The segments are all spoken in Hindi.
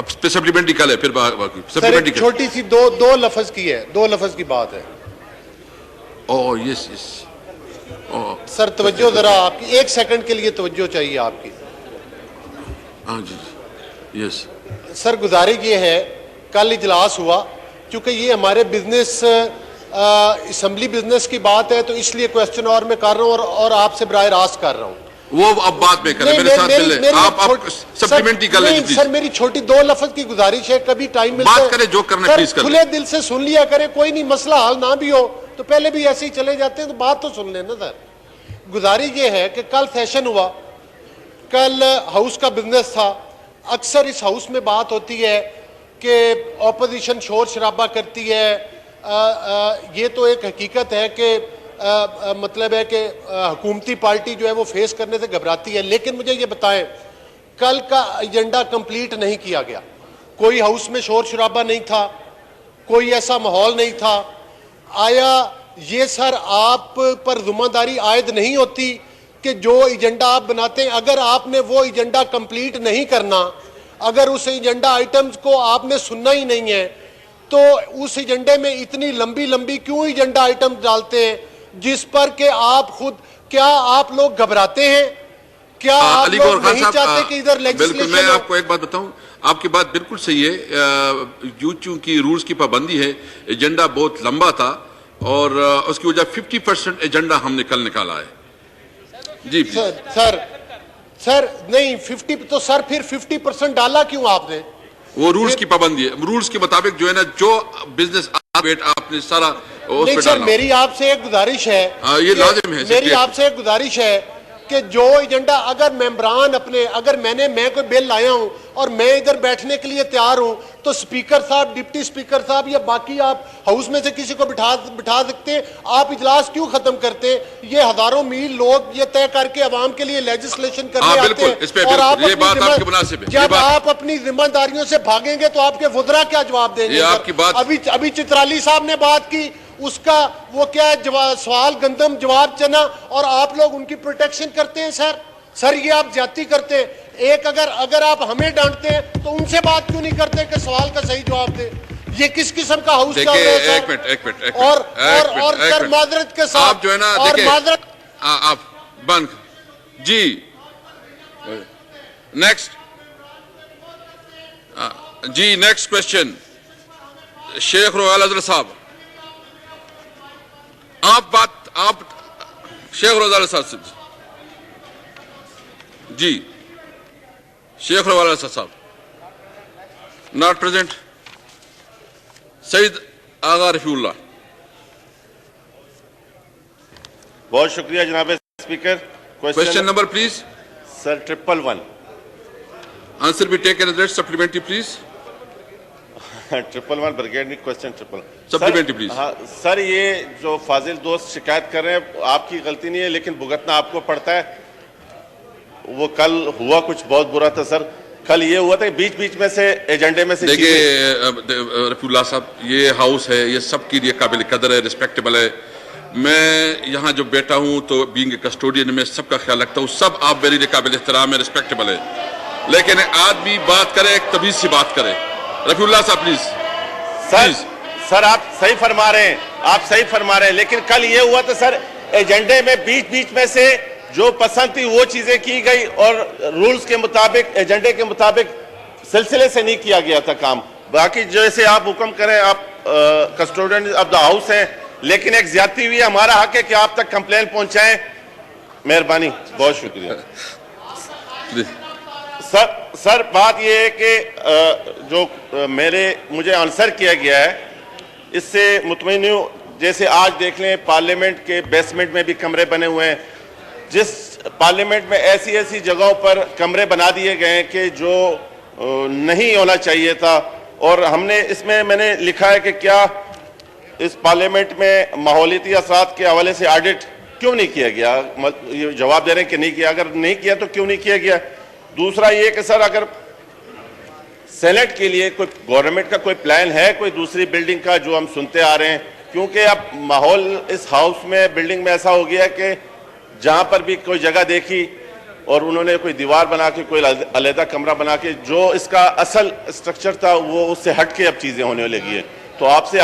सप्लीमेंट्री कल है, फिर बाकी सप्लीमेंट्री छोटी सी दो लफ्ज की है, 2 लफ्ज की बात है। Oh yes yes. सर तवज्जो जरा आपकी, 1 सेकंड के लिए तवज्जो चाहिए आपकी। हाँ जी यस सर गुजारिश ये है, कल इजलास हुआ, क्योंकि ये हमारे बिजनेस असम्बली बिजनेस की बात है, तो इसलिए क्वेश्चन और मैं कर रहा हूँ और आपसे बराह रास्त कर रहा हूँ। वो अब बाद में करें, मेरे साथ मिले आप सप्लीमेंट्री कर लें। सर मेरी छोटी 2 लफ्ज की गुजारिश है, कभी टाइम मिलता है बात करें, जो करना प्लीज करें, खुले दिल से सुन लिया करें, कोई नहीं मसला हल ना भी हो तो पहले भी ऐसे ही चले जाते हैं, तो बात तो सुन लेना। सर गुजारिश ये है कि कल सेशन हुआ, कल हाउस का बिजनेस था। अक्सर इस हाउस में बात होती है कि ऑपोजिशन शोर शराबा करती है, ये तो एक हकीकत है कि मतलब है कि हुकूमती पार्टी जो है वो फेस करने से घबराती है। लेकिन मुझे ये बताएं, कल का एजेंडा कंप्लीट नहीं किया गया, कोई हाउस में शोर शराबा नहीं था, कोई ऐसा माहौल नहीं था। आया ये सर आप पर जिम्मेदारी आयद नहीं होती कि जो एजेंडा आप बनाते हैं, अगर आपने वो एजेंडा कंप्लीट नहीं करना, अगर उस एजेंडा आइटम्स को आपने सुनना ही नहीं है, तो उस एजेंडे में इतनी लंबी लंबी क्यों एजेंडा आइटम डालते हैं जिस पर कि आप खुद, क्या आप लोग घबराते हैं? क्या आप लोग नहीं चाहते कि इधर लेजिस्लेशन? बिल्कुल, मैं आपको एक बात बताऊं, आपकी बात बिल्कुल सही है। चूंकि रूल्स की पाबंदी है, एजेंडा बहुत लंबा था और उसकी वजह 50% एजेंडा हमने कल निकाला है। जी सर नहीं 50 तो सर फिर 50% डाला क्यों आपने? वो रूल्स की पाबंदी है, रूल्स के मुताबिक जो है ना, जो बिजनेस आपने सारा नहीं सर, मेरी आपसे एक गुजारिश है, ये लाजिम है, मेरी आपसे एक गुजारिश है कि जो एजेंडा अगर मेंबरान अपने, अगर मैं कोई बिल लाया हूं और मैं इधर बैठने के लिए तैयार हूं, तो स्पीकर साहब, डिप्टी स्पीकर साहब या बाकी आप हाउस में से किसी को बिठा सकते हैं। आप इजलास क्यों खत्म करते हैं? ये हजारों मील लोग ये तय करके अवाम के लिए लेजिस्लेशन करने आते हैं और आप ये बात आपकी मुनासिब है। जब आप अपनी जिम्मेदारियों से भागेंगे तो आपके वुज़रा क्या जवाब देंगे? आपकी बात अभी चित्राली साहब ने बात की, उसका वो क्या है, सवाल गंदम जवाब चना, और आप लोग उनकी प्रोटेक्शन करते हैं। सर ये आप ज्यादती करते हैं। एक अगर आप हमें डांटते हैं तो उनसे बात क्यों नहीं करते कि सवाल का सही जवाब दे? ये किस किस्म का हाउस चल रहा है? एक मिनट और सर माजरत के साथ आप जो है ना, और माजरत आप बंद जी। नेक्स्ट जी, नेक्स्ट क्वेश्चन शेख रोयाल अजहर साहब। आप शेख रोयाल साहब जी, शेख रोयाल साहब नॉट प्रेजेंट। सईद आगा रफीउल्लाह। बहुत शुक्रिया जनाब speaker. Question number please. Sir 111। Answer be taken as supplementary please. 111 brigade question supplementary please. हाँ सर, ये जो फाजिल दोस्त शिकायत कर रहे हैं, आपकी गलती नहीं है, लेकिन भुगतना आपको पड़ता है। वो कल हुआ कुछ बहुत बुरा था सर। कल ये हुआ था बीच बीच में से एजेंडे में से, देखिए रफीउल्लाह साहब, ये हाउस है, ये सबके लिए काबिल कदर है, रिस्पेक्टेबल है। मैं यहाँ जो बैठा हूँ तो बीइंग ए कस्टोडियन में सबका ख्याल रखता हूँ। सब आप मेरे लिए काबिल एहतराम है, रिस्पेक्टेबल है, लेकिन आदमी बात करे एक तमीज से बात करे। रफीउल्लाह साहब प्लीज। सर आप सही फरमा रहे हैं, आप सही फरमा रहे हैं, लेकिन कल ये हुआ था सर, एजेंडे में बीच बीच में से जो पसंद थी वो चीजें की गई और रूल्स के मुताबिक, एजेंडे के मुताबिक सिलसिले से नहीं किया गया था काम। बाकी जैसे आप हुक्म करें, आप कस्टोडियन ऑफ द हाउस हैं, लेकिन एक ज्यादती हुई, हमारा हक है कि आप तक कंप्लेन पहुंचाएं। मेहरबानी, बहुत शुक्रिया। सर बात यह है कि जो मुझे आंसर किया गया है, इससे मुतमईन हूं। जैसे आज देख लें, पार्लियामेंट के बेसमेंट में भी कमरे बने हुए हैं। जिस पार्लियामेंट में ऐसी ऐसी जगहों पर कमरे बना दिए गए हैं कि जो नहीं होना चाहिए था, और हमने इसमें मैंने लिखा है कि क्या इस पार्लियामेंट में माहौलियाती असरात के हवाले से ऑडिट क्यों नहीं किया गया? ये जवाब दे रहे हैं कि नहीं किया। अगर नहीं किया तो क्यों नहीं किया गया? दूसरा ये कि सर, अगर सेनेट के लिए कोई गवर्नमेंट का कोई प्लान है, कोई दूसरी बिल्डिंग का, जो हम सुनते आ रहे हैं, क्योंकि अब माहौल इस हाउस में, बिल्डिंग में ऐसा हो गया है कि जहां पर भी कोई जगह देखी और उन्होंने कोई दीवार बना के, कोई अलहदा कमरा बना के, जो इसका असल स्ट्रक्चर था वो उससे हट के अब चीज़ें होने लगी है। तो आपसे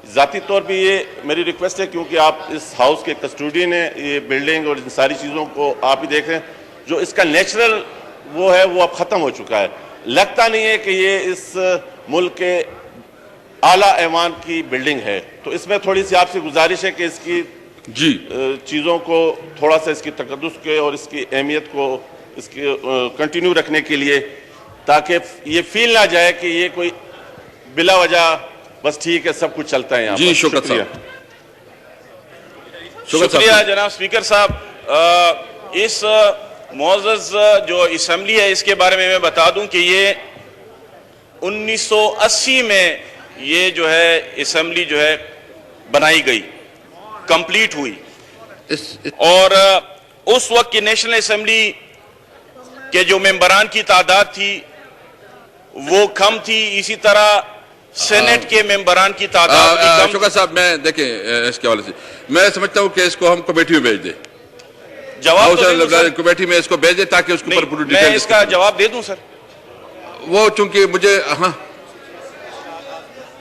ज़ाती तौर पे ये मेरी रिक्वेस्ट है, क्योंकि आप इस हाउस के कस्टोडियन हैं, ये बिल्डिंग और इन सारी चीज़ों को आप ही देख रहे हैं, जो इसका नेचुरल वो है वो अब ख़त्म हो चुका है। लगता नहीं है कि ये इस मुल्क के आला ऐवान की बिल्डिंग है। तो इसमें थोड़ी सी आपसे गुजारिश है कि इसकी जी चीज़ों को थोड़ा सा, इसकी तकद्दुस के और इसकी अहमियत को इसकी कंटिन्यू रखने के लिए, ताकि ये फील ना जाए कि ये कोई बिला वजह बस ठीक है सब कुछ चलता है यहाँ जी। पर। शुक्रिया शुक्रिया जनाब स्पीकर साहब। इस मोअज़्ज़ज़ जो असम्बली है इसके बारे में मैं बता दूं कि ये 1980 में ये जो है असम्बली जो है बनाई गई, कंप्लीट हुई, और उस वक्त की नेशनल असम्बली के जो मेंबरान की तादाद थी वो कम थी, इसी तरह सेनेट के मेंबरान की तादाद भी कम। शुक्रिया साहब, मैं देखें इसके हवाले से मैं समझता हूं कि इसको हम कमेटी में भेज दें, जवाब तो दे दूं सर? कमेटी में इसको भेज दें ताकि उसके ऊपर पूरी मैं डिटेल इसका जवाब दे दूं सर? वो चूंकि मुझे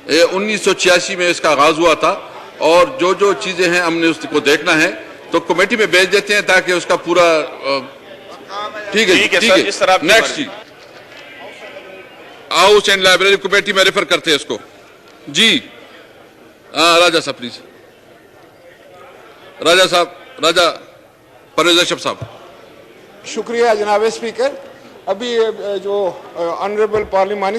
1986 में इसका आगाज हुआ था और जो जो चीजें हैं हमने उसको देखना है, तो कमेटी में भेज देते हैं ताकि उसका पूरा ठीक है ठीक है जिस तरह आपकी नेक्स्ट जी, हाउस एंड लाइब्रेरी कमेटी में रेफर करते हैं इसको जी। राजा साहब प्लीज, राजा साहब, राजा परवेज अशरफ साहब। शुक्रिया जनाब स्पीकर। अभी जो ऑनरेबल पार्लिमानी